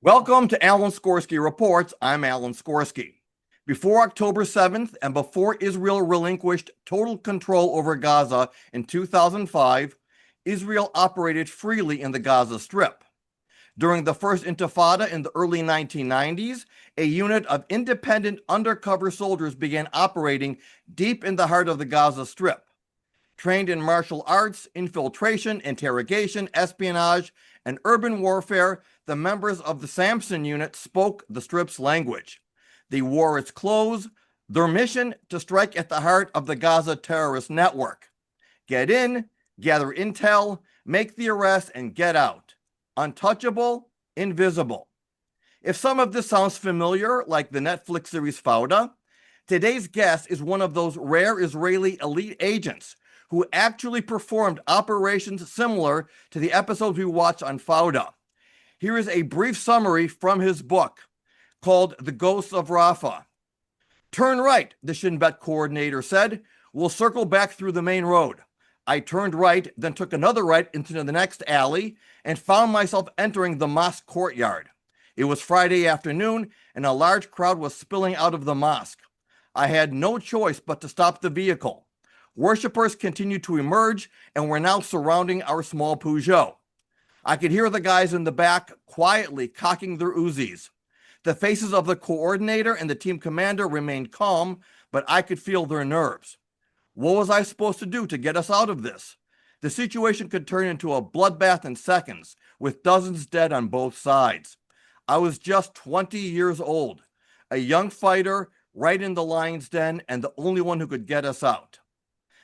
Welcome to Alan Skorski Reports. I'm Alan Skorski. Before October 7th and before Israel relinquished total control over Gaza in 2005, Israel operated freely in the Gaza Strip. During the first Intifada in the early 1990s, a unit of independent undercover soldiers began operating deep in the heart of the Gaza Strip. Trained in martial arts, infiltration, interrogation, espionage, and urban warfare, the members of the Samson unit spoke the Strip's language. They wore its clothes, their mission to strike at the heart of the Gaza terrorist network. Get in, gather intel, make the arrest, and get out. Untouchable, invisible. If some of this sounds familiar, like the Netflix series Fauda, today's guest is one of those rare Israeli elite agents who actually performed operations similar to the episodes we watched on Fauda. Here is a brief summary from his book called The Ghosts of Rafah. Turn right, the Shin Bet coordinator said. We'll circle back through the main road. I turned right, then took another right into the next alley and found myself entering the mosque courtyard. It was Friday afternoon and a large crowd was spilling out of the mosque. I had no choice but to stop the vehicle. Worshippers continued to emerge and were now surrounding our small Peugeot. I could hear the guys in the back quietly cocking their Uzis. The faces of the coordinator and the team commander remained calm, but I could feel their nerves. What was I supposed to do to get us out of this? The situation could turn into a bloodbath in seconds, with dozens dead on both sides. I was just 20 years old, a young fighter right in the lion's den, and the only one who could get us out.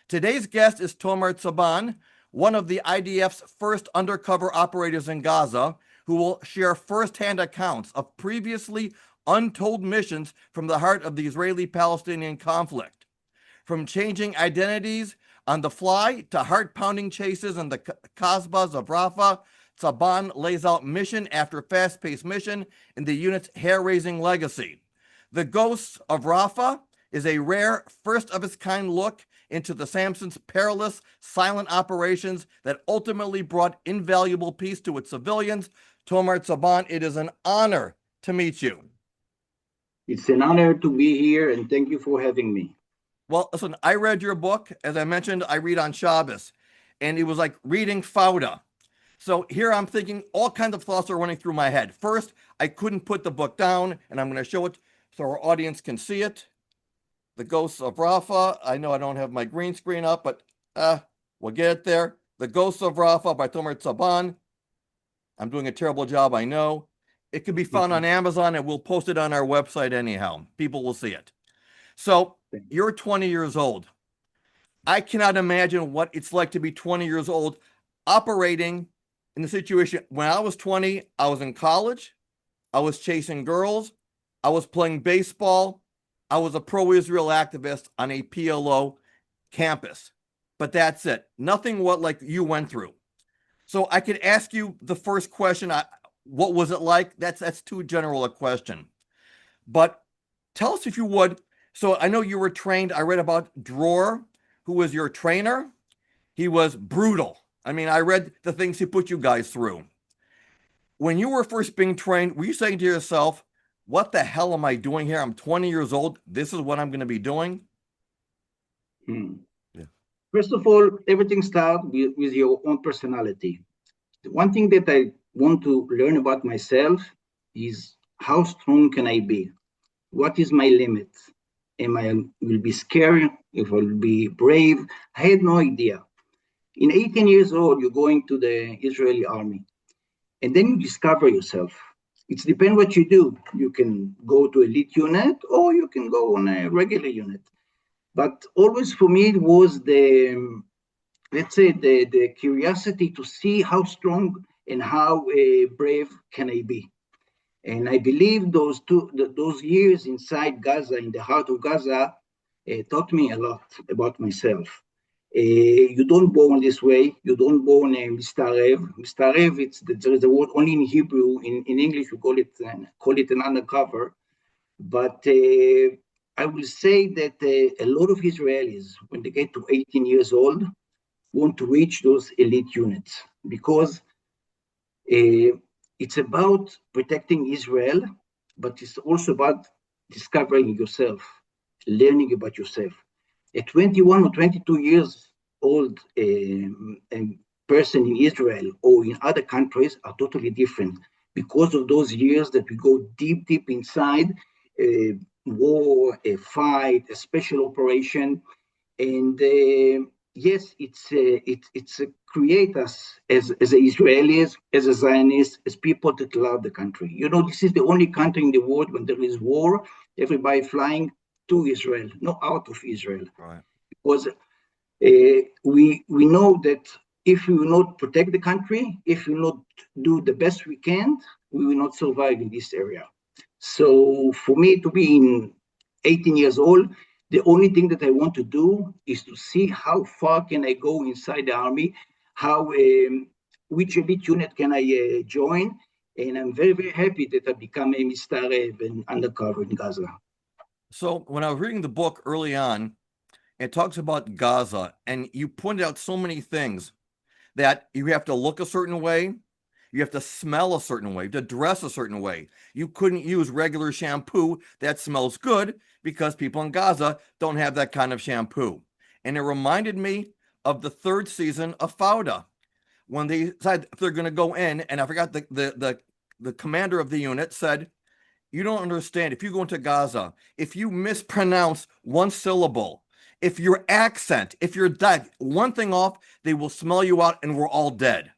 Today's guest is Tomer Tzaban, one of the IDF's first undercover operators in Gaza, who will share firsthand accounts of previously untold missions from the heart of the Israeli-Palestinian conflict. From changing identities on the fly to heart-pounding chases in the Kasbahs of Rafah, Tzaban lays out mission after fast-paced mission in the unit's hair-raising legacy. The Ghosts of Rafah is a rare, first-of-its-kind look into the Samson's perilous, silent operations that ultimately brought invaluable peace to its civilians. Tomer Tzaban, it is an honor to meet you. It's an honor to be here, and thank you for having me. Well, listen, I read your book. As I mentioned, I read on Shabbos, and it was like reading Fauda. So here I'm thinking all kinds of thoughts are running through my head. First, I couldn't put the book down, and I'm going to show it so our audience can see it. The Ghosts of Rafah. I know I don't have my green screen up, but we'll get it there. The Ghosts of Rafah by Tomer Tzaban. I'm doing a terrible job, I know. It can be found on Amazon, and we'll post it on our website anyhow. People will see it. So you're 20 years old. I cannot imagine what it's like to be 20 years old operating in the situation. When I was 20, I was in college. I was chasing girls. I was playing baseball. I was a pro-Israel activist on a PLO campus. But that's it. Nothing what like you went through. So I could ask you the first question. What was it like? That's too general a question. But tell us if you would. So I know you were trained. I read about Dror, who was your trainer. He was brutal. I mean, I read the things he put you guys through. When you were first being trained, were you saying to yourself, what the hell am I doing here? I'm 20 years old. This is what I'm going to be doing? Yeah. First of all, everything starts with your own personality. The one thing that I want to learn about myself is how strong can I be? What is my limit? Will be scared? If I will be brave? I had no idea. In 18 years old, you're going to the Israeli army, and then you discover yourself. It depends what you do. You can go to elite unit or you can go on a regular unit. But always for me, it was the curiosity to see how strong and how brave can I be. And I believe those years inside Gaza, in the heart of Gaza, taught me a lot about myself. You don't born this way. You don't born mistarev. Mistarev, there is a word only in Hebrew. In English, we call it an undercover. But I will say that a lot of Israelis, when they get to 18 years old, want to reach those elite units because it's about protecting Israel, but it's also about discovering yourself, learning about yourself. A 21 or 22 years old person in Israel or in other countries are totally different because of those years that we go deep, deep inside a war, a fight, a special operation. And yes, it's create us as Israelis, as a Zionists, as people that love the country. You know, this is the only country in the world when there is war, everybody flying to Israel, not out of Israel. Right. Because we know that if we will not protect the country, if we will not do the best we can, we will not survive in this area. So for me to be in 18 years old, the only thing that I want to do is to see how far can I go inside the army, how which elite unit can I join, and I'm very, very happy that I become a Mr. and undercover in Gaza. So when I was reading the book early on, it talks about Gaza, and you pointed out so many things that you have to look a certain way, you have to smell a certain way, to dress a certain way. You couldn't use regular shampoo that smells good because people in Gaza don't have that kind of shampoo. And it reminded me of the third season of Fauda when they decided they're going to go in, and I forgot the commander of the unit said, "You don't understand. If you go into Gaza, if you mispronounce one syllable, if your accent, if you're dead, one thing off, they will smell you out and we're all dead."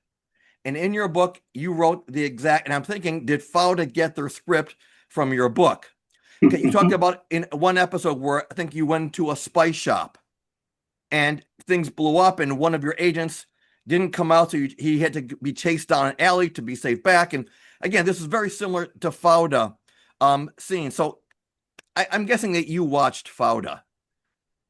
And in your book, you wrote the exact, and I'm thinking, did Fauda get their script from your book? Okay, you talked about in one episode where I think you went to a spice shop and things blew up and one of your agents didn't come out, so he had to be chased down an alley to be safe back. And again, this is very similar to Fauda scene. So I'm guessing that you watched Fauda.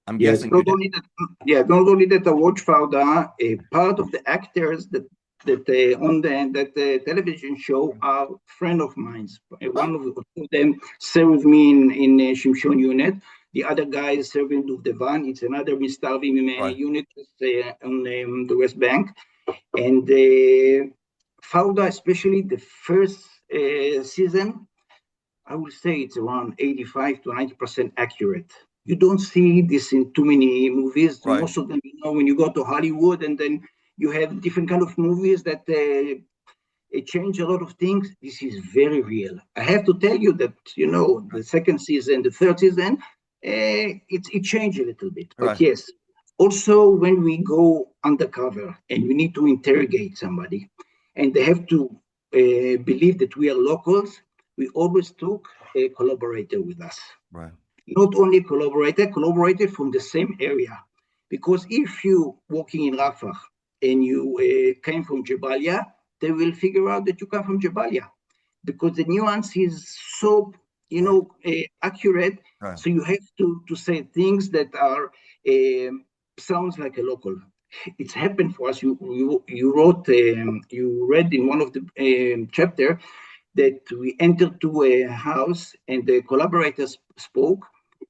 I'm Yes, guessing you not did. only that. Yeah, not only that. I watch Fauda. A part of the actors that on the television show are friend of mine. Oh, One of them served me in Shimshon unit. The other guy is serving Duvdevan. It's another Mistarvim right, unit on the West Bank. And Fauda, especially the first season, I would say it's around 85 to 90% accurate. You don't see this in too many movies. right, Most of them, when you go to Hollywood and then you have different kind of movies that change a lot of things. This is very real. I have to tell you that, the second season, the third season, it changed a little bit. But right, yes, also when we go undercover and we need to interrogate somebody and they have to believe that we are locals, we always took a collaborator with us. right, Not only collaborator from the same area. Because if you walking in Rafah and you came from Jabalia, they will figure out that you come from Jabalia because the nuance is so, right, accurate. right, So you have to say things that are sounds like a local. It's happened for us. You wrote, you read in one of the chapter that we entered to a house and the collaborators spoke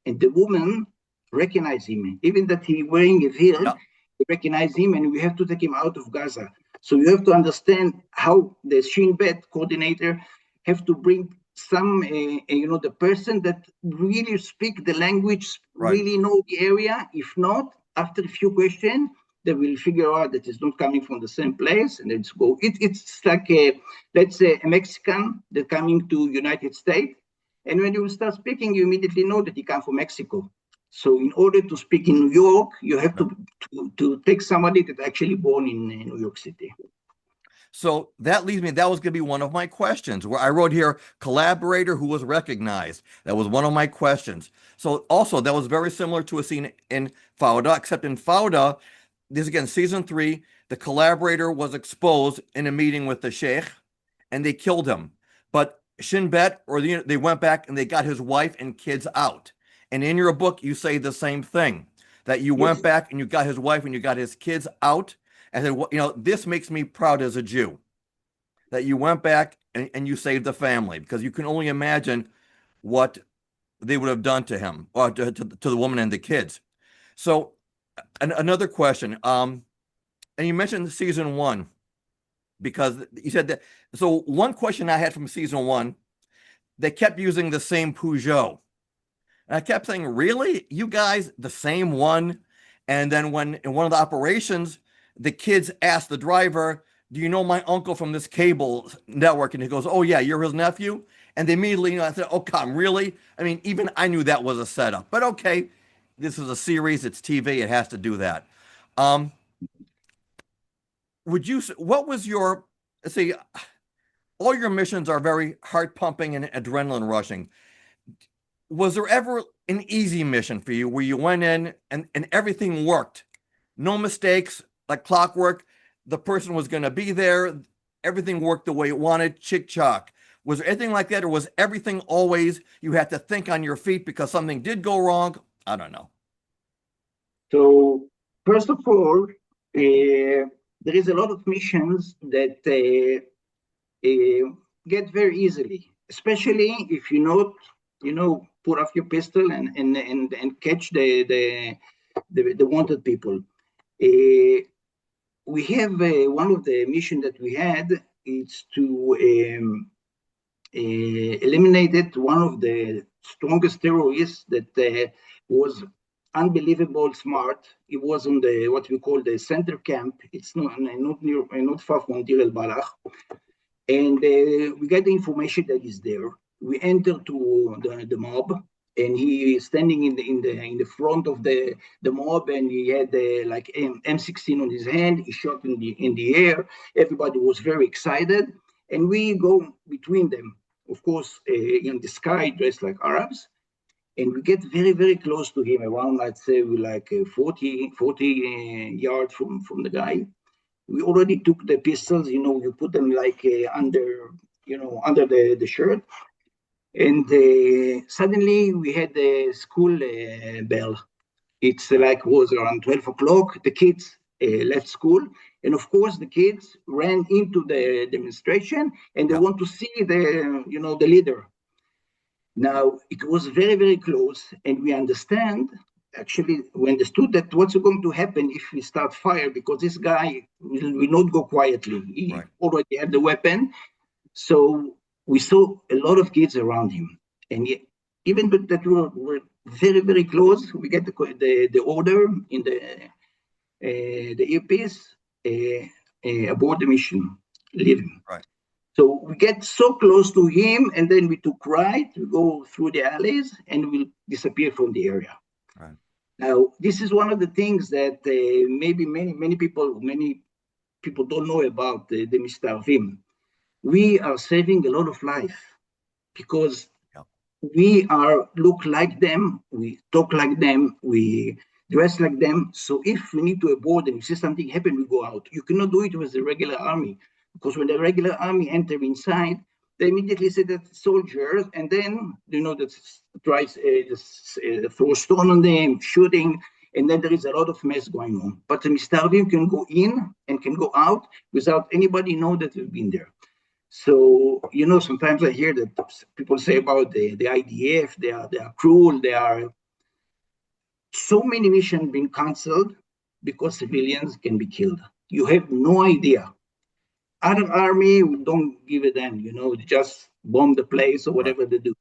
and the woman recognized him, even that he wearing a veil, yeah, they recognize him and we have to take him out of Gaza. So you have to understand how the Shin Bet coordinator have to bring some, the person that really speak the language, right. really know the area. If not, after a few questions, they will figure out that it's not coming from the same place and let's go. It's like let's say a Mexican that coming to United States. And when you start speaking, you immediately know that he come from Mexico. So in order to speak in New York, you have Right. to take somebody that actually born in New York City. So that leads me, that was going to be one of my questions where I wrote here, collaborator who was recognized. That was one of my questions. So also that was very similar to a scene in Fauda, except in Fauda, this again, season 3, the collaborator was exposed in a meeting with the sheikh and they killed him. But Shin Bet, they went back and they got his wife and kids out. And in your book, you say the same thing, that you went Yes, back and you got his wife and you got his kids out. And said, this makes me proud as a Jew that you went back and you saved the family, because you can only imagine what they would have done to him or to the woman and the kids. So another question, and you mentioned season 1. because you said that. So one question I had from season one, they kept using the same Peugeot. And I kept saying, really? You guys, the same one? And then when in one of the operations, the kids asked the driver, do you know my uncle from this cable network? And he goes, oh, yeah, you're his nephew? And they immediately, I said, oh, come, really? I mean, even I knew that was a setup. But okay, this is a series, it's TV, it has to do that. What was your, see, all your missions are very heart pumping and adrenaline rushing. Was there ever an easy mission for you where you went in and everything worked? No mistakes, like clockwork. The person was going to be there. Everything worked the way it wanted, chick-chock. Was there anything like that, or was everything always you had to think on your feet because something did go wrong? I don't know. So, first of all, there is a lot of missions that get very easily, especially if put off your pistol and catch the wanted people. We have one of the mission that we had is to eliminated one of the strongest terrorists that was unbelievable smart. He was on the what we call the center camp. It's not far from Deir el-Balah, and we get the information that he's there. We enter to the mob, and he is standing in the front of the mob, and he had like M16 on his hand. He shot in the air. Everybody was very excited, and we go between them, of course, in the sky, dressed like Arabs, and we get very, very close to him, around, I'd say, we like 40 yards from the guy. We already took the pistols, you put them like under the shirt. And suddenly we had the school bell. It's was around 12 o'clock. The kids left school. And of course, the kids ran into the demonstration and they want to see the leader. Now, it was very, very close. And we we understood that what's going to happen if we start fire, because this guy will not go quietly. He already had the weapon. So we saw a lot of kids around him. And yet, even that we were very, very close, we get the order in the earpiece, abort the mission, leave him. Right. So we get so close to him, and then we took right, we go through the alleys, and we'll disappear from the area. Right. Now, this is one of the things that maybe many people don't know about the Mistarvim. We are saving a lot of life because we look like them, we talk like them, we dress like them. So if we need to abort and you see something happen, we go out. You cannot do it with the regular army, because when the regular army enter inside, they immediately say that soldiers, and then that tries throw stone on them, shooting, and then there is a lot of mess going on. But the Mistarvim can go in and can go out without anybody know that they've been there. So, sometimes I hear that people say about the IDF, they are cruel, they are so many missions being canceled because civilians can be killed. You have no idea. Other army don't give a damn, they just bomb the place or whatever they do.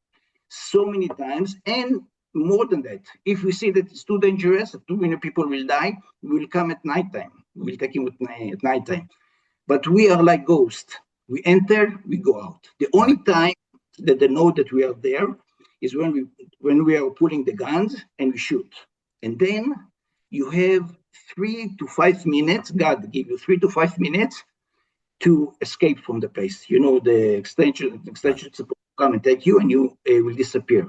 So many times, and more than that, if we see that it's too dangerous, too many people will die, we will come at nighttime. We will take him at nighttime. But we are like ghosts. We enter, we go out. The only time that they know that we are there is when we are pulling the guns and we shoot. And then you have 3 to 5 minutes. God give you 3 to 5 minutes to escape from the place. The extension is supposed to come and take you, and you will disappear.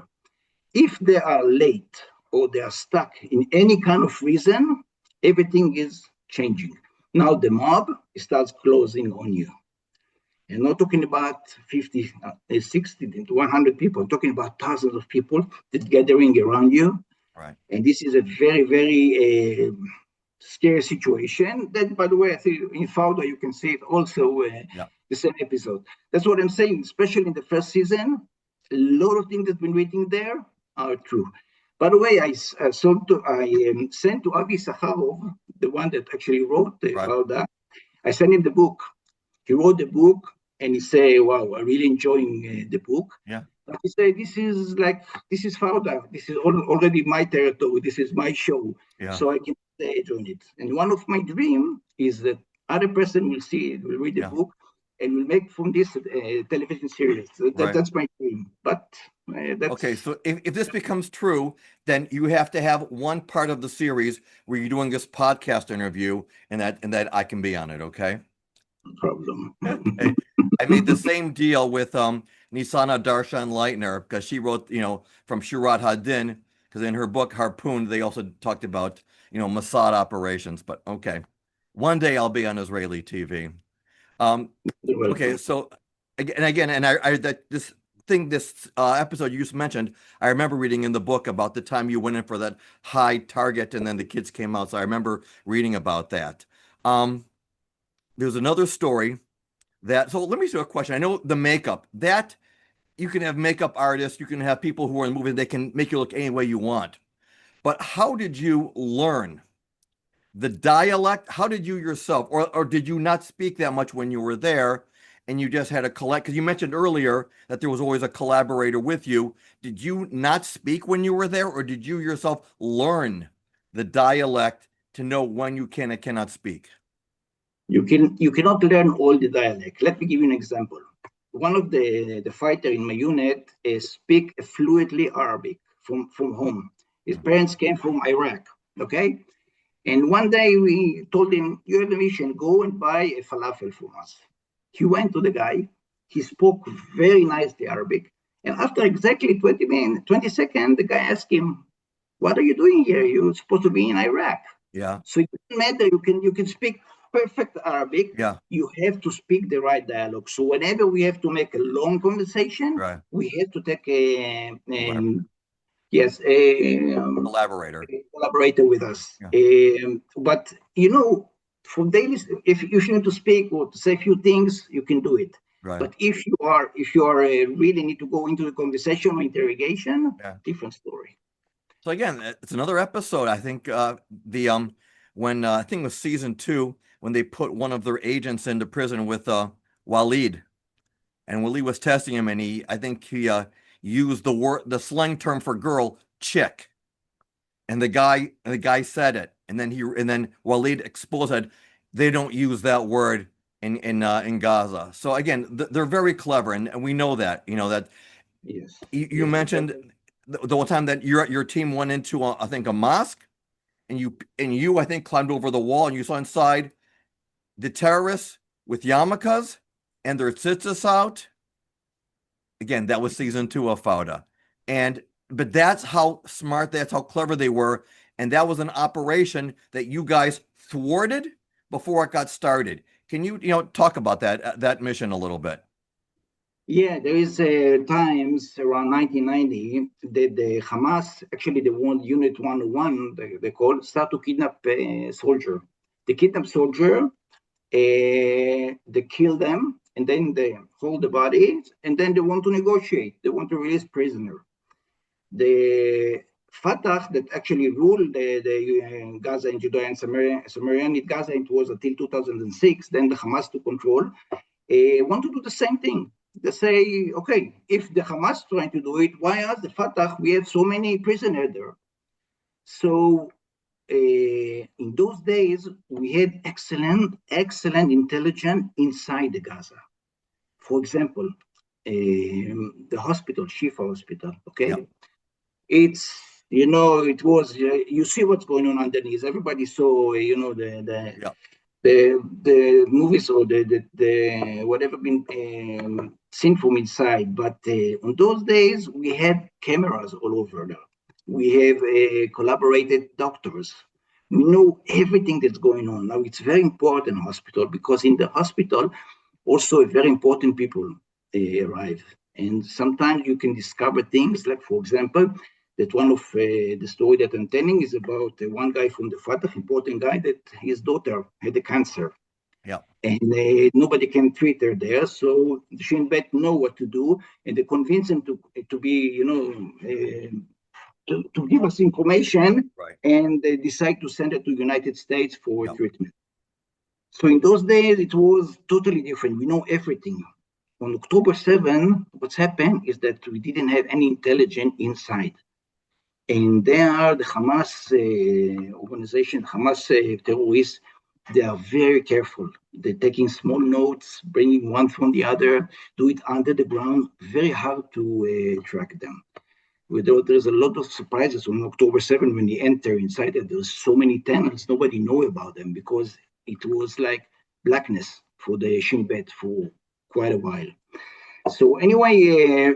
If they are late or they are stuck in any kind of reason, everything is changing. Now the mob starts closing on you. I'm not talking about 50, 60 to 100 people. I'm talking about thousands of people that gathering around you. Right. And this is a very, very scary situation. That, by the way, I think in Fauda, you can see it also, the same episode. That's what I'm saying, especially in the first season. A lot of things that we're reading there are true. By the way, I sent to Avi Sakharov, the one that actually wrote the Fauda, I sent him the book. He wrote the book and he say, wow, I'm really enjoying the book. Yeah. But he said, this is Fauda. This is already my territory. This is my show. Yeah. So I can stay doing it. And one of my dream is that other person will see it, will read the book, and will make from this television series. So that's my dream. But that's... Okay, so if this becomes true, then you have to have one part of the series where you're doing this podcast interview, and that I can be on it. Okay. No problem. Okay. I made the same deal with Nisana Darshan Leitner, because she wrote, from Shurat Hadin, because in her book Harpoon they also talked about Mossad operations. But okay, one day I'll be on Israeli TV. Okay, so again, this episode you just mentioned, I remember reading in the book about the time you went in for that high target and then the kids came out. So I remember reading about that. There's another story so let me ask you a question. I know the makeup, that you can have makeup artists, you can have people who are in movies, they can make you look any way you want. But how did you learn the dialect? How did you yourself, or did you not speak that much when you were there and you just had to collect? Because you mentioned earlier that there was always a collaborator with you. Did you not speak when you were there, or did you yourself learn the dialect to know when you can and cannot speak? You cannot learn all the dialect. Let me give you an example. One of the fighter in my unit speak fluently Arabic from home. His parents came from Iraq, okay? And one day we told him, you have a mission, go and buy a falafel from us. He went to the guy. He spoke very nicely Arabic. And after exactly 20 seconds, the guy asked him, what are you doing here? You're supposed to be in Iraq. Yeah. So it doesn't matter. You can speak perfect Arabic. Yeah. You have to speak the right dialogue. So whenever we have to make a long conversation, we have to take a collaborator with us. Yeah. But for daily, if you need to speak or to say a few things, you can do it. Right. But if you are really need to go into the conversation or interrogation, different story. So again, it's another episode. I think when I think it was season 2, when they put one of their agents into prison with Walid, and Walid was testing him, and I think he used the slang term for girl, chick, and the guy said it, and then Walid exposed it. They don't use that word in Gaza. So again, they're very clever, and we know that. That. Yes. You mentioned the one time that your team went into I think a mosque, and you I think climbed over the wall, and you saw inside the terrorists with yarmulkes and their tzitzis out. Again, that was season 2 of Fauda. But that's how smart, that's how clever they were. And that was an operation that you guys thwarted before it got started. Can you talk about that mission a little bit? Yeah, there is times around 1990 that the Hamas, actually the one Unit 101, they call, start to kidnap a soldier. They kidnap soldier, they kill them, and then they hold the bodies, and then they want to negotiate. They want to release prisoner. The Fatah that actually ruled the Gaza and Judea and Samaria in Gaza, it was until 2006, then the Hamas took control, want to do the same thing. They say, okay, if the Hamas trying to do it, why us, the Fatah, we have so many prisoners there? So in those days, we had excellent intelligence inside the Gaza. For example, the hospital, Shifa Hospital, okay? Yeah. It's, it was, you see what's going on underneath. Everybody saw, the movies or the whatever been seen from inside. But on those days, we had cameras all over there. We have collaborated doctors. We know everything that's going on. Now, it's very important hospital, because in the hospital, also very important people arrive. And sometimes you can discover things like, for example, that one of the story that I'm telling is about one guy from the Fatah, important guy, that his daughter had a cancer. Yeah. And nobody can treat her there. So the Shin Bet know what to do, and they convince him to be, to give us information, right. And they decide to send it to the United States for treatment. So in those days, it was totally different. We know everything. On October 7, what's happened is that we didn't have any intelligence inside. And they are the Hamas organization, Hamas terrorists. They are very careful. They're taking small notes, bringing one from the other, do it under the ground. Very hard to track them. There's a lot of surprises on October 7 when you enter inside it. There's so many tunnels, nobody know about them because it was like blackness for the Shin Bet for quite a while. So anyway,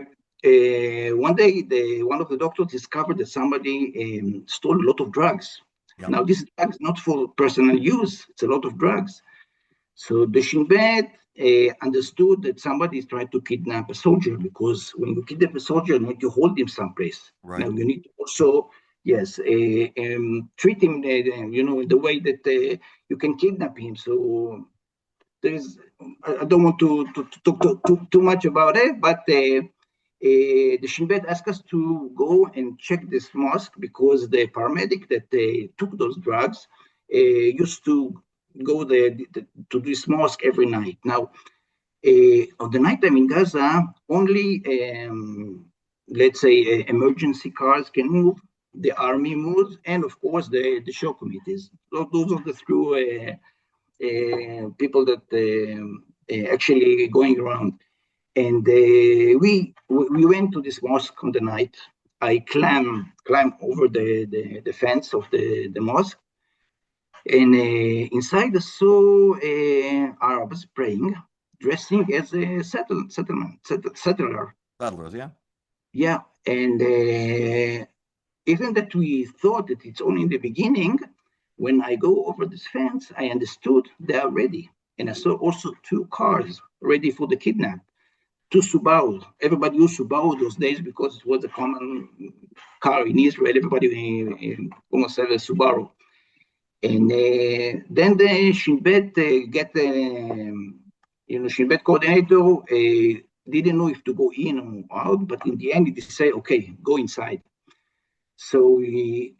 one day, one of the doctors discovered that somebody stole a lot of drugs. Yep. Now, this drug is not for personal use. It's a lot of drugs. So the Shin Bet understood that somebody is trying to kidnap a soldier because when you kidnap a soldier, you need to hold him someplace. Right. Now, you need to also, yes, treat him, in the way that you can kidnap him. So I don't want to talk too much about it, but the Shin Bet asked us to go and check this mosque because the paramedic that took those drugs used to go there to this mosque every night. Now, on the nighttime in Gaza, only, let's say, emergency cars can move, the army moves, and of course, the show committees. Those are the three people that actually going around. And we went to this mosque on the night. I climbed over the fence of the mosque. And inside I saw Arabs praying, dressing as a settler. Settlers, yeah. Yeah, and even that we thought that it's only in the beginning, when I go over this fence, I understood they are ready. And I saw also two cars ready for the kidnap, two Subaru. Everybody used Subaru those days because it was a common car in Israel. Everybody almost had a Subaru. And then the Shin Bet Shin Bet coordinator didn't know if to go in or out, but in the end, he said, okay, go inside. So we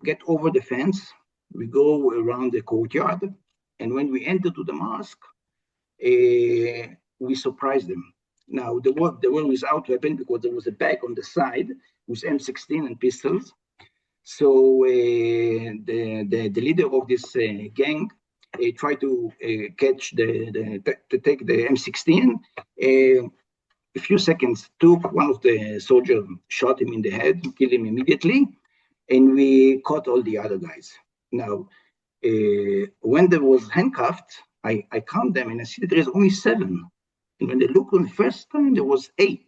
get over the fence, we go around the courtyard, and when we enter to the mosque, we surprise them. Now, the war was out weapon because there was a bag on the side with M16 and pistols. So the leader of this gang tried to catch to take the M16. A few seconds took, one of the soldiers shot him in the head, killed him immediately, and we caught all the other guys. Now, when there was handcuffed, I count them and I see that there is only 7. And when they look on the first time, there was 8.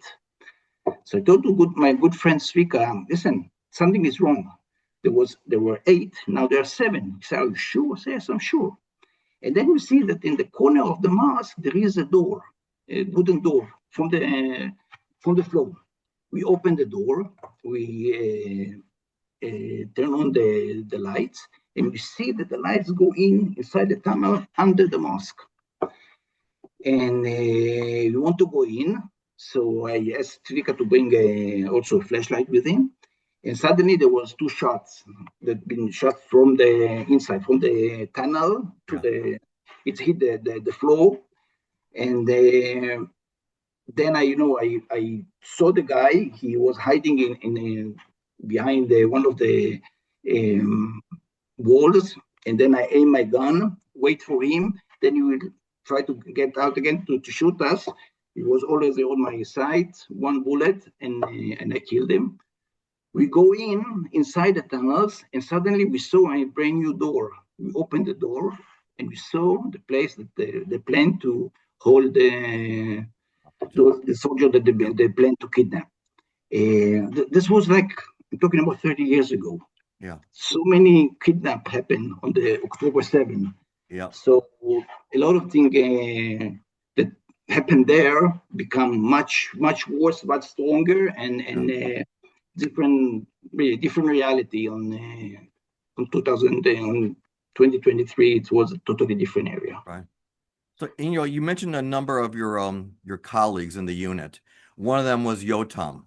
So I told to my good friend Svika, listen, something is wrong. There were 8, now there are 7. He said, are you sure? I said, yes, I'm sure. And then you see that in the corner of the mosque, there is a door, a wooden door from the floor. We open the door, we turn on the lights, and we see that the lights go inside the tunnel under the mosque. And we want to go in, so I asked Tvika to bring also a flashlight with him. And suddenly there was 2 shots that been shot from the inside, from the tunnel to it hit the floor. And then I saw the guy. He was hiding in behind one of the walls. And then I aim my gun, wait for him. Then he will try to get out again to shoot us. He was always on my side, 1 bullet, and I killed him. We go inside the tunnels, and suddenly we saw a brand new door. We opened the door, and we saw the place that they planned to hold the soldier that they planned to kidnap. This was like, I'm talking about 30 years ago. Yeah. So many kidnaps happened on the October 7. Yeah. So a lot of things that happened there become much worse, much stronger, and different reality on 2023. It was a totally different area. Right. So you mentioned a number of your colleagues in the unit. One of them was Yotam.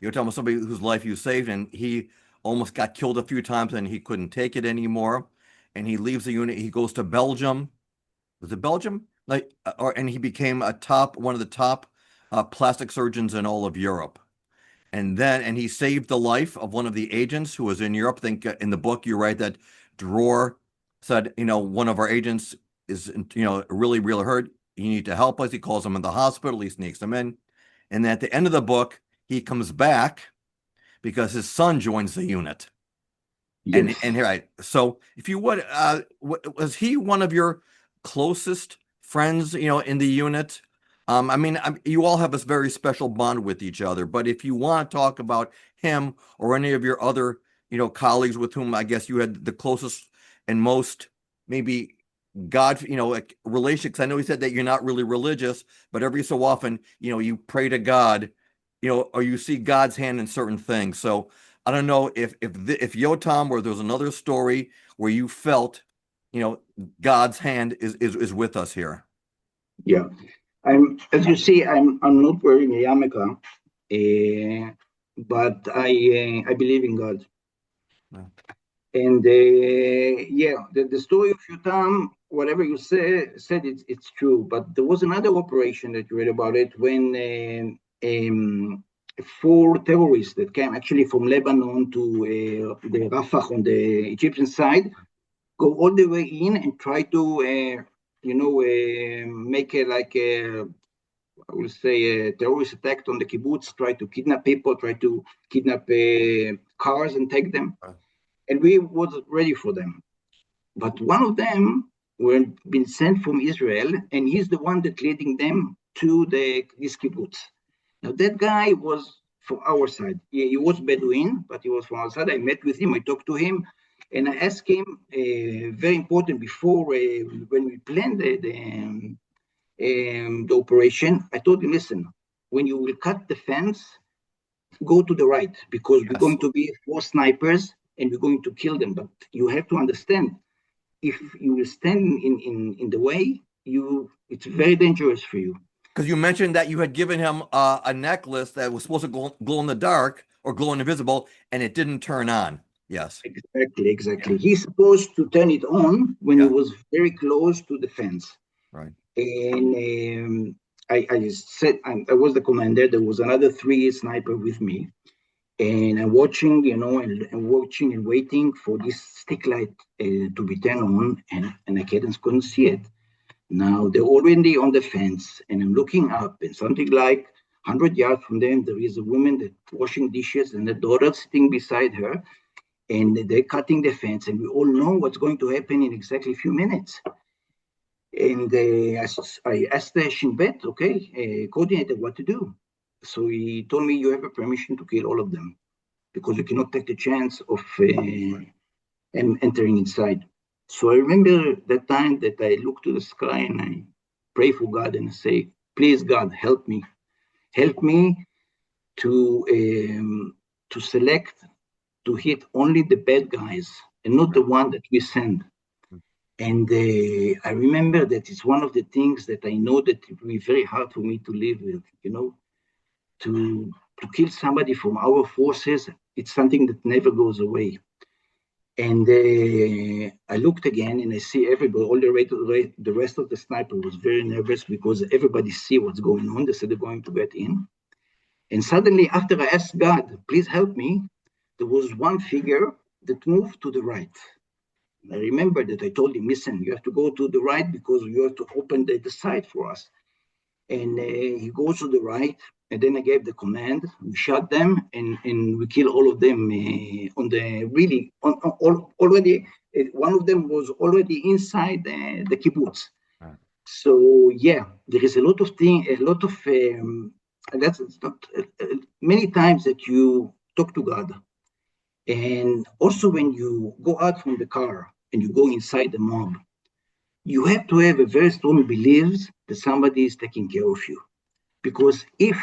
Yotam was somebody whose life you saved, and he almost got killed a few times, and he couldn't take it anymore. And he leaves the unit. He goes to Belgium, was it Belgium? And he became one of the top plastic surgeons in all of Europe. And he saved the life of one of the agents who was in Europe. I think in the book you write that Dror said, one of our agents is, really, really hurt. You need to help us. He calls him in the hospital. He sneaks him in. And at the end of the book, he comes back because his son joins the unit. Yes. And right. So if you would, was he one of your closest friends, in the unit? I mean, you all have this very special bond with each other, but if you want to talk about him or any of your other, colleagues with whom I guess you had the closest and most maybe God, like relation, because I know he said that you're not really religious, but every so often, you pray to God, or you see God's hand in certain things. So I don't know if Yotam, or there's another story where you felt, God's hand is with us here. Yeah. As you see, I'm not wearing a yarmulke, but I believe in God. Yeah. And the story of Yotam, whatever you said it's true. But there was another operation that you read about it when 4 terrorists that came actually from Lebanon to the Rafah on the Egyptian side go all the way in and try to make I will say a terrorist attack on the kibbutz, try to kidnap people, try to kidnap cars and take them. And we wasn't ready for them. But one of them were been sent from Israel, and he's the one that leading them to this kibbutz. Now that guy was from our side. He was Bedouin, but he was from our side. I met with him, I talked to him, and I asked him, very important, before when we planned the operation, I told him, listen, when you will cut the fence, go to the right, because we're going to be 4 snipers and we're going to kill them. But you have to understand, if you will stand in the way, it's very dangerous for you. Because you mentioned that you had given him a necklace that was supposed to glow in the dark or glow invisible, and it didn't turn on. Yes. Exactly. Yeah. He's supposed to turn it on when he Yeah. was very close to the fence. Right. And I said, I was the commander. There was another 3 sniper with me. And I'm watching, and watching and waiting for this stick light to be turned on, and I couldn't see it. Now they're already on the fence, and I'm looking up, and something like 100 yards from them, there is a woman that's washing dishes, and the daughter sitting beside her, and they're cutting the fence, and we all know what's going to happen in exactly a few minutes. And I asked the Shin Bet, coordinator, what to do. So he told me, you have a permission to kill all of them, because you cannot take the chance of entering inside. So I remember that time that I looked to the sky and I pray for God and I say, please God, help me. Help me to select, to hit only the bad guys and not the one that we send. And I remember that it's one of the things that I know that it will be very hard for me to live with, to kill somebody from our forces. It's something that never goes away. And I looked again and I see everybody, all the rest of the sniper was very nervous because everybody see what's going on. They said they're going to get in. And suddenly, after I asked God, please help me, there was one figure that moved to the right. I remember that I told him, listen, you have to go to the right because you have to open the side for us. And he goes to the right, and then I gave the command. We shot them, and we killed all of them already. One of them was already inside the kibbutz. Right. So yeah, there is a lot of that's not many times that you talk to God, and also when you go out from the car and you go inside the mob, you have to have a very strong belief that somebody is taking care of you. Because if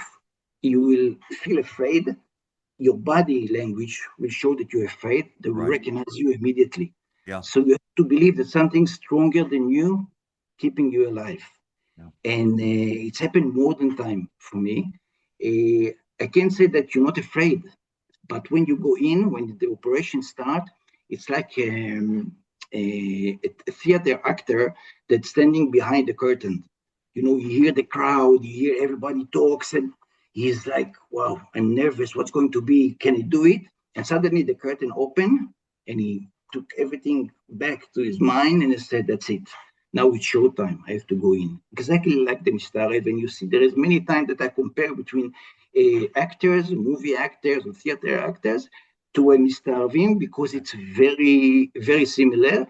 you will feel afraid, your body language will show that you're afraid. They will recognize you immediately. Yeah. So you have to believe that something stronger than you keeping you alive. Yeah. And it's happened more than time for me. I can't say that you're not afraid, but when you go in, when the operation starts, it's like a theater actor that's standing behind the curtain. You hear the crowd, you hear everybody talks, and he's like, wow, I'm nervous. What's going to be? Can I do it? And suddenly the curtain opened, and he took everything back to his mind, and he said, that's it. Now it's showtime. I have to go in. Exactly like the Mistarev. And you see, there is many times that I compare between actors, movie actors, or theater actors, to a Mistaravim, because it's very, very similar.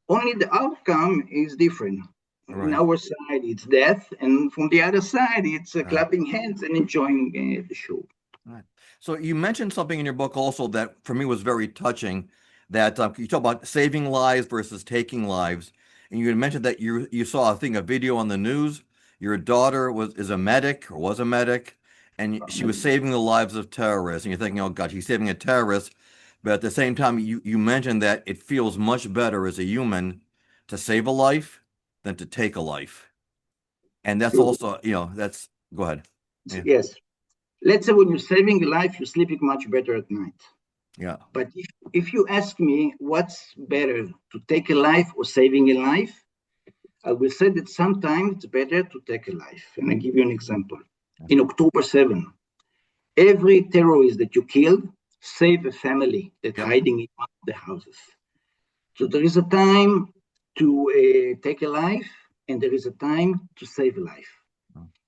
Only the outcome is different. Right. On our side, it's death, and from the other side, it's Right. clapping hands and enjoying the show. Right. So you mentioned something in your book also that for me was very touching, that you talk about saving lives versus taking lives. And you had mentioned that you saw, I think, a video on the news. Your daughter is a medic or was a medic, and she was saving the lives of terrorists. And you're thinking, oh God, she's saving a terrorist. But at the same time, you mentioned that it feels much better as a human to save a life than to take a life. And that's also, go ahead. Yeah. Yes. Let's say when you're saving a life, you're sleeping much better at night. Yeah. But if you ask me what's better, to take a life or saving a life, I will say that sometimes it's better to take a life. And I'll give you an example. In October 7, every terrorist that you killed saved a family that's hiding in one of the houses. So there is a time to take a life, and there is a time to save a life.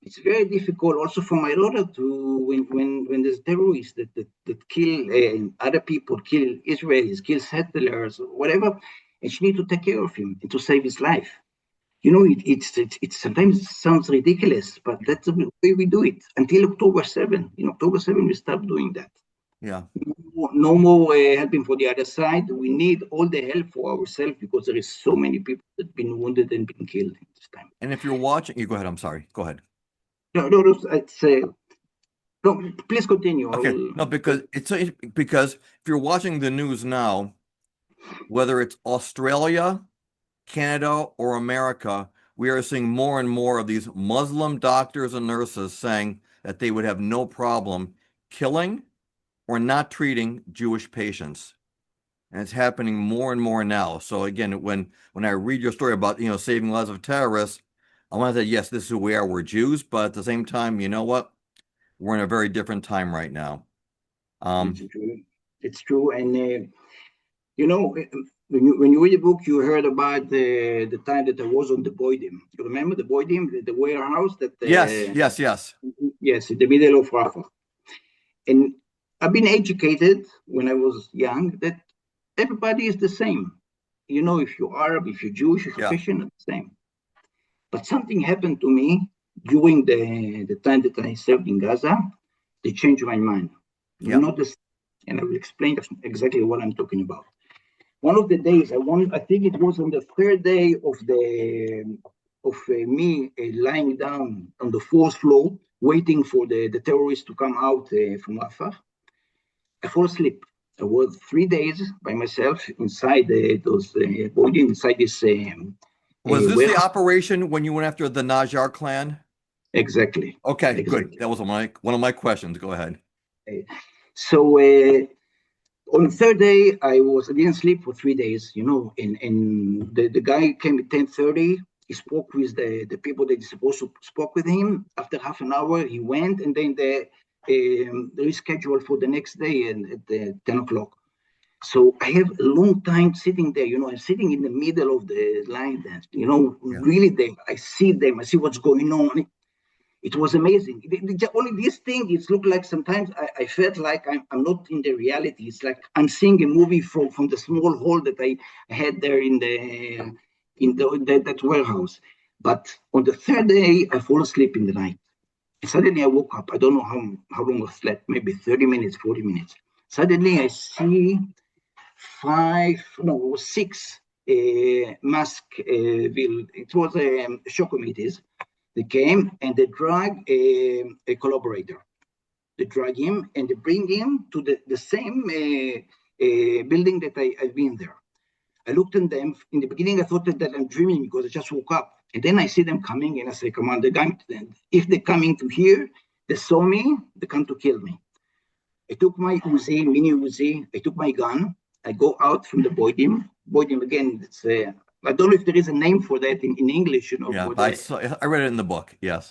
It's very difficult also for my daughter to, when there's terrorists that kill other people, kill Israelis, kill settlers, or whatever, and she needs to take care of him and to save his life. It sometimes sounds ridiculous, but that's the way we do it until October 7. In October 7, we stop doing that. Yeah. No more helping for the other side. We need all the help for ourselves because there is so many people that have been wounded and been killed at this time. And if you're watching, you go ahead. I'm sorry. Go ahead. No, please continue. Okay. No, because if you're watching the news now, whether it's Australia, Canada, or America, we are seeing more and more of these Muslim doctors and nurses saying that they would have no problem killing or not treating Jewish patients. And it's happening more and more now. So again, when I read your story about, saving lives of terrorists, I want to say, yes, this is who we are. We're Jews, but at the same time, you know what? We're in a very different time right now. It's true. And, when you read the book, you heard about the time that I was on the Boydim. You remember the Boydim, the warehouse that... Yes. Yes, in the middle of Rafah. And I've been educated when I was young that everybody is the same. If you're Arab, if you're Jewish, if you're Christian, it's the same. But something happened to me during the time that I served in Gaza. They changed my mind. We're not the same. And I will explain exactly what I'm talking about. One of the days, I think it was on the third day of me lying down on the fourth floor, waiting for the terrorists to come out from Rafah. I fall asleep. I was 3 days by myself inside inside this. Was this the operation when you went after the Najjar clan? Exactly. Okay, good. That was one of my questions. Go ahead. So on the third day, I didn't sleep for 3 days, and the guy came at 10:30. He spoke with the people that he's supposed to spoke with him. After half an hour, he went, and then the reschedule for the next day and at 10 o'clock. So I have a long time sitting there, I'm sitting in the middle of the line dance, really there. I see them, I see what's going on. It was amazing. Only this thing, it looked like sometimes I felt like I'm not in the reality. It's like I'm seeing a movie from the small hall that I had there in that warehouse. But on the third day, I fall asleep in the night. And suddenly I woke up. I don't know how long I slept, maybe 30 minutes, 40 minutes. Suddenly I see six masked, it was shock committees. They came and they drag a collaborator. They drag him and they bring him to the same building that I've been there. I looked at them. In the beginning, I thought that I'm dreaming because I just woke up. And then I see them coming and I say, come on, if they're coming to here, they saw me, they come to kill me. I took my Uzi, mini Uzi, I took my gun. I go out from the boidim. Boidim, again, it's I don't know if there is a name for that in English, Yeah, for the, I read it in the book. Yes.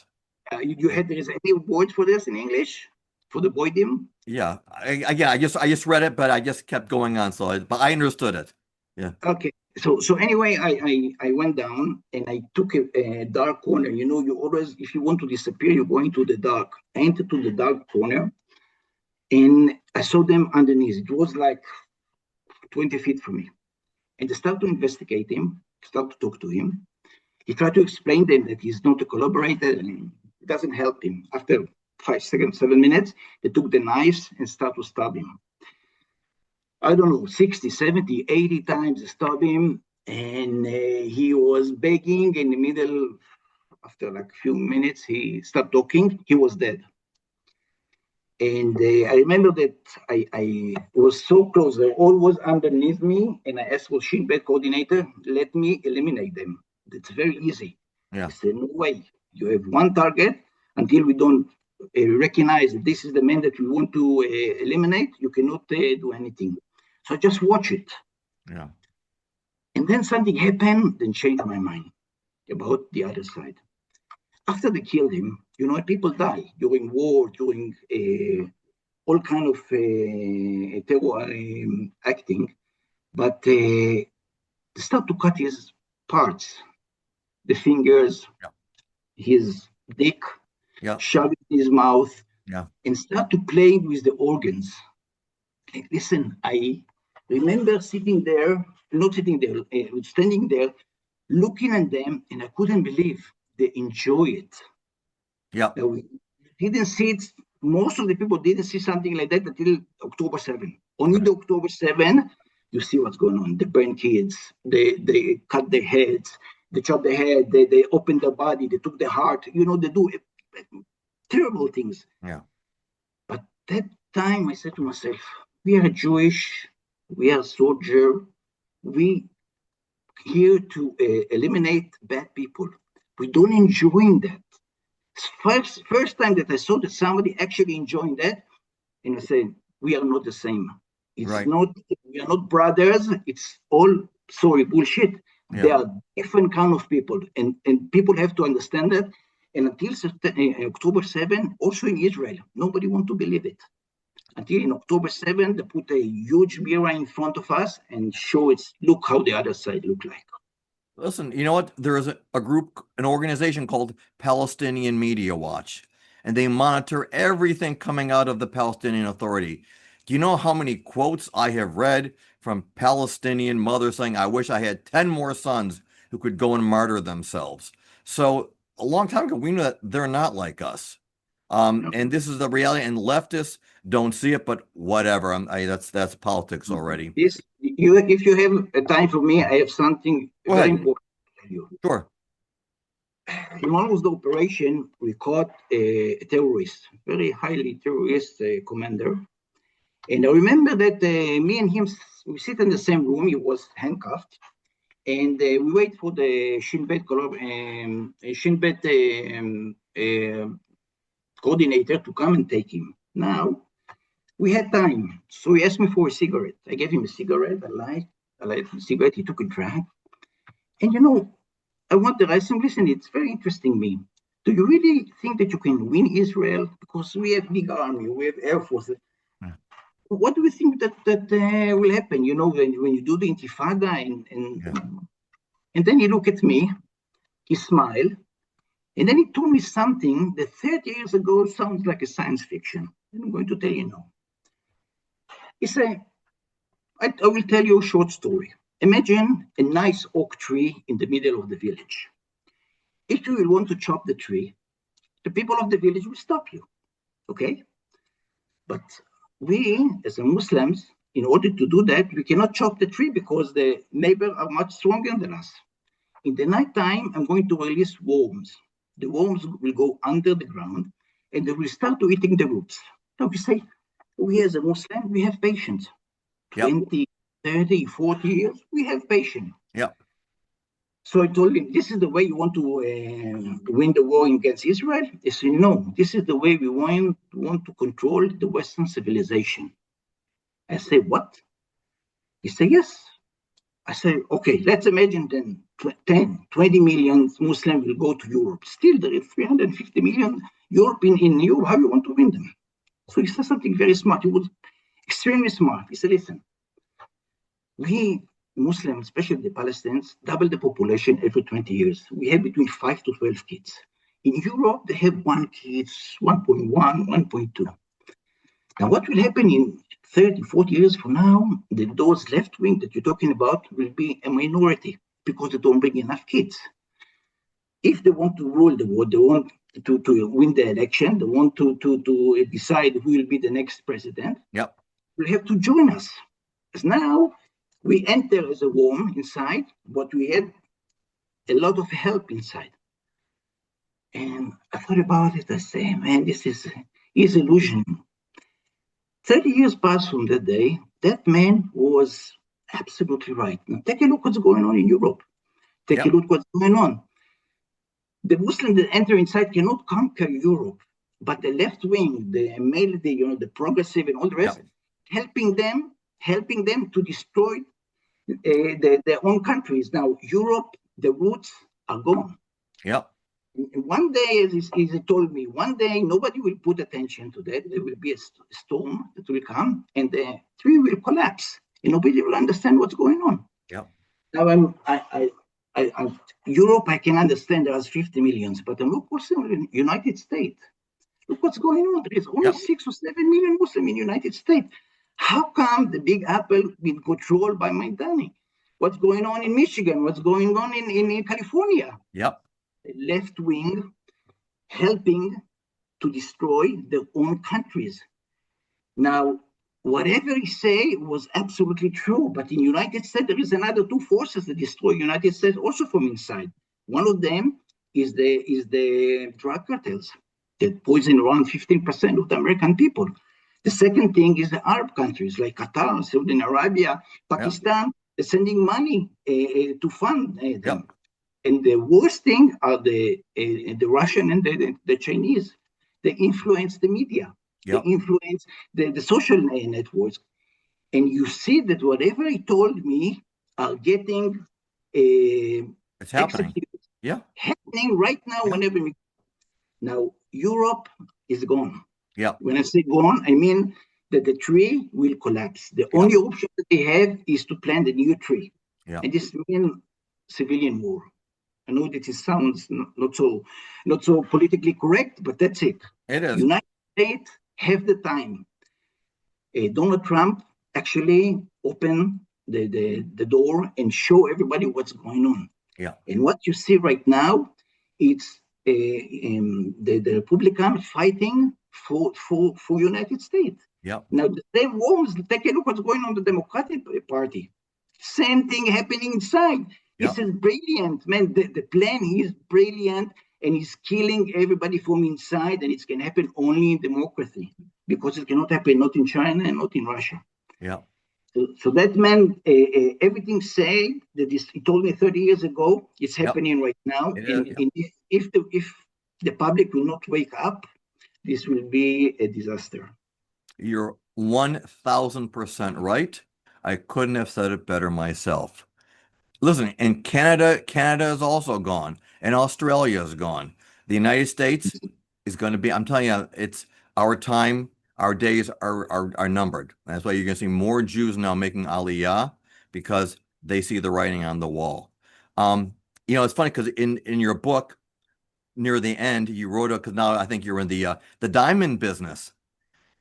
there is any word for this in English for the boidim? Yeah. I just read it, but I just kept going on. But I understood it. Yeah. Okay. So anyway, I went down and I took a dark corner. You always, if you want to disappear, you go into the dark. I entered to the dark corner and I saw them underneath. It was like 20 feet from me. And I started to investigate him, start to talk to him. He tried to explain them that he's not a collaborator and it doesn't help him. After 5 seconds, 7 minutes, they took the knives and started to stab him. I don't know, 60, 70, 80 times they stabbed him. And he was begging in the middle. After like a few minutes, he stopped talking. He was dead. And I remember that I was so close. They all was underneath me. And I asked for Shin Bet coordinator, let me eliminate them. It's very easy. Yeah. He said, no way. You have one target. Until we don't recognize that this is the man that we want to eliminate, you cannot do anything. So I just watch it. Yeah. And then something happened, then changed my mind about the other side. After they killed him, people die during war, during all kind of terror acting, but they start to cut his parts, the fingers, Yeah. his dick, Yeah. shove it in his mouth, Yeah. and start to play with the organs. Listen, I remember sitting there, not sitting there, standing there, looking at them, and I couldn't believe they enjoy it. Yeah. We didn't see it. Most of the people didn't see something like that until October 7. Only the October 7, you see what's going on. They burn kids, they cut their heads, they chop their head, they open their body, they took their heart. They do terrible things. Yeah. But that time I said to myself, we are Jewish, we are soldier, we here to eliminate bad people. We don't enjoy that. First time that I saw that somebody actually enjoying that, and I said, we are not the same. It's not, we are not brothers. It's all, sorry, bullshit. Yeah. They are different kind of people, and people have to understand that. And until October 7, also in Israel, nobody want to believe it. Until in October 7, they put a huge mirror in front of us and show it, look how the other side look like. Listen, you know what? There is a group, an organization called Palestinian Media Watch, and they monitor everything coming out of the Palestinian Authority. Do you know how many quotes I have read from Palestinian mothers saying, I wish I had 10 more sons who could go and martyr themselves? So a long time ago, we knew that they're not like us. And this is the reality, and leftists don't see it, but whatever. That's politics already. If you have a time for me, I have something very important to tell you. Sure. In one of the operation, we caught a terrorist, very highly terrorist commander. And I remember that me and him, we sit in the same room. He was handcuffed. And we wait for the Shin Bet coordinator to come and take him. Now, we had time. So he asked me for a cigarette. I gave him a cigarette. I liked the cigarette. He took a drag. And I want to ask him, listen, it's very interesting me. Do you really think that you can win Israel? Because we have big army, we have Air Force. Yeah. What do you think that will happen? When you do the Intifada and then he looked at me, he smiled, and then he told me something that 30 years ago sounds like a science fiction. And I'm going to tell you now. He said, I will tell you a short story. Imagine a nice oak tree in the middle of the village. If you will want to chop the tree, the people of the village will stop you, okay? But we, as Muslims, in order to do that, we cannot chop the tree because the neighbors are much stronger than us. In the nighttime, I'm going to release worms. The worms will go under the ground and they will start to eating the roots. Now we say, we as a Muslim, we have patience. 20, 30, 40 years, we have patience. Yeah. So I told him, this is the way you want to win the war against Israel? He said, no, this is the way we want to control the Western civilization. I said, what? He said, yes. I said, okay, let's imagine then 10, 20 million Muslims will go to Europe. Still, there is 350 million European in Europe. How do you want to win them? So he said something very smart. He was extremely smart. He said, listen, we Muslims, especially the Palestinians, double the population every 20 years. We have between 5 to 12 kids. In Europe, they have 1 kid, 1.1, 1.2. Now, what will happen in 30, 40 years from now, those left wing that you're talking about will be a minority because they don't bring enough kids. If they want to rule the world, they want to win the election, they want to decide who will be the next president, will have to join us. Because now we enter as a worm inside, but we had a lot of help inside. And I thought about it, I say, man, this is illusion. 30 years passed from that day. That man was absolutely right. Now, take a look what's going on in Europe. Take a look what's going on. The Muslims that enter inside cannot conquer Europe, but the left wing, the progressive and all the rest, helping them to destroy their own countries. Now, Europe, the roots are gone. One day, as he told me, one day nobody will put attention to that. There will be a storm that will come, and the tree will collapse, and nobody will understand what's going on. Now, Europe, I can understand there are 50 millions, but look what's in the United States. Look what's going on. There is only 6 or 7 million Muslims in the United States. How come the Big Apple been controlled by Maidani? What's going on in Michigan? What's going on in California? Left wing helping to destroy their own countries. Now, whatever he say was absolutely true, but in United States, there is another 2 forces that destroy United States also from inside. One of them is the drug cartels that poison around 15% of the American people. The second thing is the Arab countries like Qatar, Saudi Arabia, Pakistan, they're sending money to fund them. And the worst thing are the Russian and the Chinese. They influence the media. They influence the social networks. And you see that whatever he told me are getting it's happening. Happening right now whenever we... Now, Europe is gone. When I say gone, I mean that the tree will collapse. The only option that they have is to plant a new tree. And this means civilian war. I know that it sounds not so politically correct, but that's it. It is. United States have the time. Donald Trump actually opened the door and show everybody what's going on. And what you see right now, it's the Republican fighting for United States. Now the same worms. Take a look what's going on in the Democratic Party. Same thing happening inside. This is brilliant, man. The plan is brilliant, and it's killing everybody from inside, and it can happen only in democracy because it cannot happen not in China and not in Russia. So that man, everything said that he told me 30 years ago, it's happening right now. And if the public will not wake up, this will be a disaster. You're 1,000% right. I couldn't have said it better myself. Listen, and Canada is also gone, and Australia is gone. The United States is going to be, I'm telling you, it's our time, our days are numbered. That's why you're going to see more Jews now making Aliyah, because they see the writing on the wall. It's funny because in your book, near the end, you wrote, because now I think you're in the diamond business,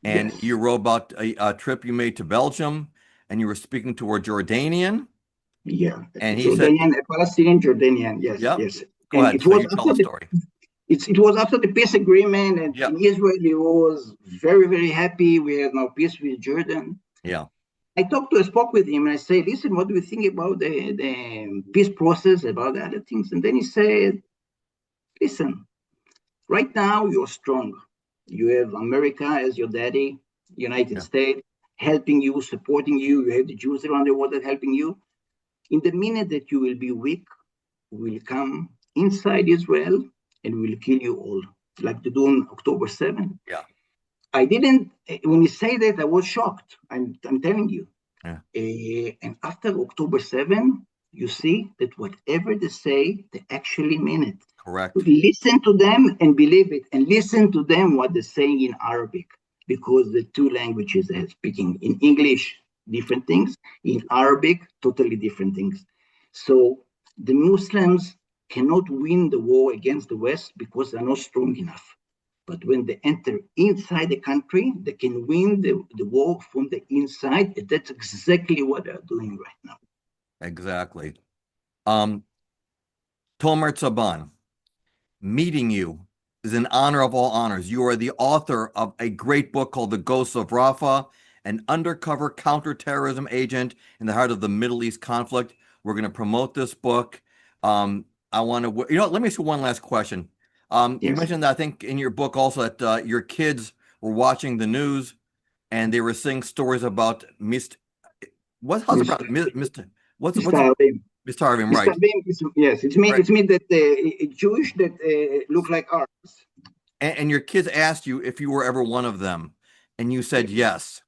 and you wrote about a trip you made to Belgium, and you were speaking to a Jordanian. And he Jordanian, said, a Palestinian Jordanian, yes. Go ahead. So you tell the story. It was after the peace agreement, and in Israel, he was very, very happy. We have now peace with Jordan. I spoke with him, and I said, listen, what do you think about the peace process, about the other things? And then he said, listen, right now you're strong. You have America as your daddy, United States, helping you, supporting you. You have the Jews around the world that are helping you. In the minute that you will be weak, will come inside Israel and will kill you all, like they do on October 7th. I didn't, when you say that, I was shocked. I'm telling you. Yeah. And after October 7, you see that whatever they say, they actually mean it. Correct. Listen to them and believe it, and listen to them what they're saying in Arabic, because the two languages are speaking. In English, different things. In Arabic, totally different things. So the Muslims cannot win the war against the West because they're not strong enough. But when they enter inside the country, they can win the war from the inside. And that's exactly what they're doing right now. Exactly. Tomer Tzaban, meeting you is an honor of all honors. You are the author of a great book called The Ghosts of Rafah, an undercover counterterrorism agent in the heart of the Middle East conflict. We're going to promote this book. I want to, let me ask you one last question. You Yes. mentioned that I think in your book also that your kids were watching the news and they were seeing stories about how's it about Mr. What's Mr. Arvim. Mr. Harvey, Mr. right? Arvim, yes, it's me. Right. It's me that Jewish that look like ours. And your kids asked you if you were ever one of them, and you said yes.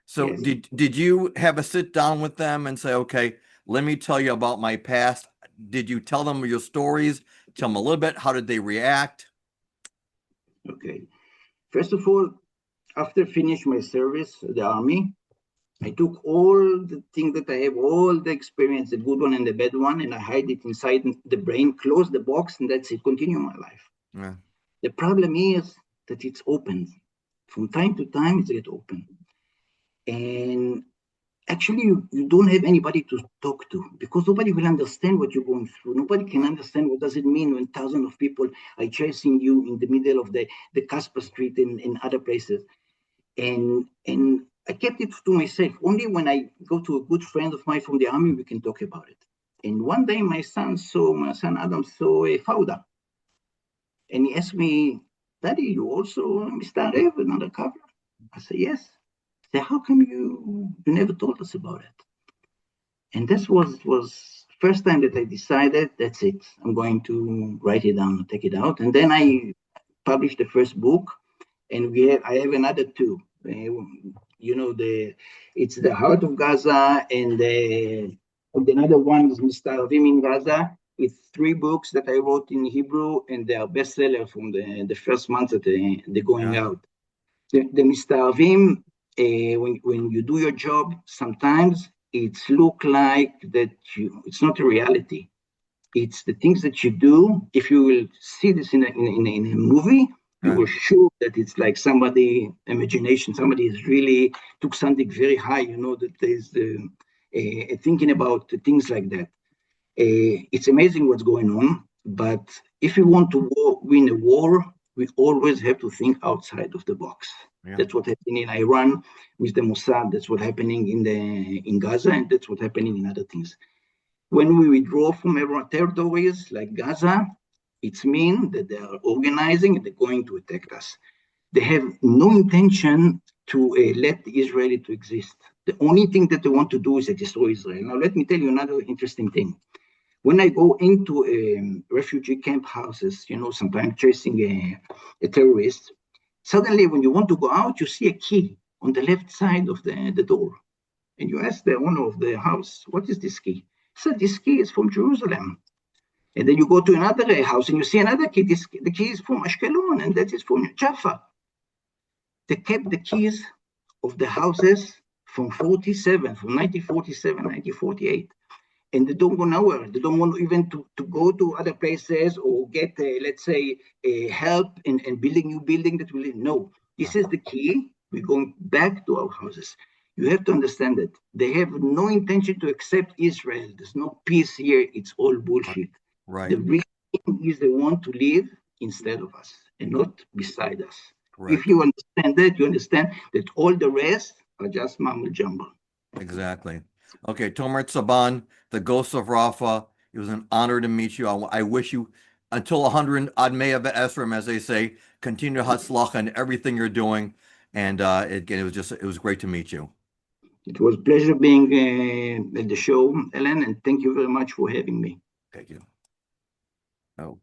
So Yes. did you have a sit down with them and say, okay, let me tell you about my past? Did you tell them your stories? Tell them a little bit. How did they react? Okay. First of all, after finish my service, the army, I took all the things that I have, all the experience, the good one and the bad one, and I hide it inside the brain, close the box, and that's it. Continue my life. Yeah. The problem is that it's open. From time to time, it's get open. And actually, you don't have anybody to talk to because nobody will understand what you're going through. Nobody can understand what does it mean when thousands of people are chasing you in the middle of the Casper Street and in other places. And I kept it to myself. Only when I go to a good friend of mine from the army, we can talk about it. And one day, my son Adam saw a Fauda. And he asked me, Daddy, you also Mr. Rev and Undercover? I said, yes. He said, how come you never told us about it? And this was first time that I decided, that's it. I'm going to write it down, take it out. And then I published the first book, and I have another two. It's the Heart of Gaza, and another one is Mr. Avim in Gaza. It's three books that I wrote in Hebrew, and they are bestseller from the first month that they're going out. The Mr. Avim, when you do your job, sometimes it's look like that it's not a reality. It's the things that you do. If you will see this in a movie, you will sure that it's like somebody imagination. Somebody is really took something very high. That there's thinking about things like that. It's amazing what's going on. But if you want to win a war, we always have to think outside of the box. Yeah. That's what happened in Iran with the Mossad. That's what happening in Gaza, and that's what happening in other things. When we withdraw from our territories like Gaza, it means that they are organizing and they're going to attack us. They have no intention to let Israel to exist. The only thing that they want to do is to destroy Israel. Now, let me tell you another interesting thing. When I go into refugee camp houses, sometimes chasing a terrorist, suddenly when you want to go out, you see a key on the left side of the door. And you ask the owner of the house, what is this key? So this key is from Jerusalem. And then you go to another house and you see another key. The key is from Ashkelon, and that is from Jaffa. They kept the keys of the houses from 1947, 1948. And they don't go nowhere. They don't want even to go to other places or get, let's say, help in building new building that will. No, this is the key. We're going back to our houses. You have to understand that they have no intention to accept Israel. There's no peace here. It's all bullshit. Right. The real thing is they want to live instead of us and not beside us. Correct. If you understand that, you understand that all the rest are just mumble jumble. Exactly. Okay, Tomer Tzaban, The Ghosts of Rafah. It was an honor to meet you. I wish you until 100 Ad Mea Esrim, as they say, continue Hatzlacha in everything you're doing. And it was great to meet you. It was a pleasure being at the show, Alan, and thank you very much for having me. Thank you. Oh.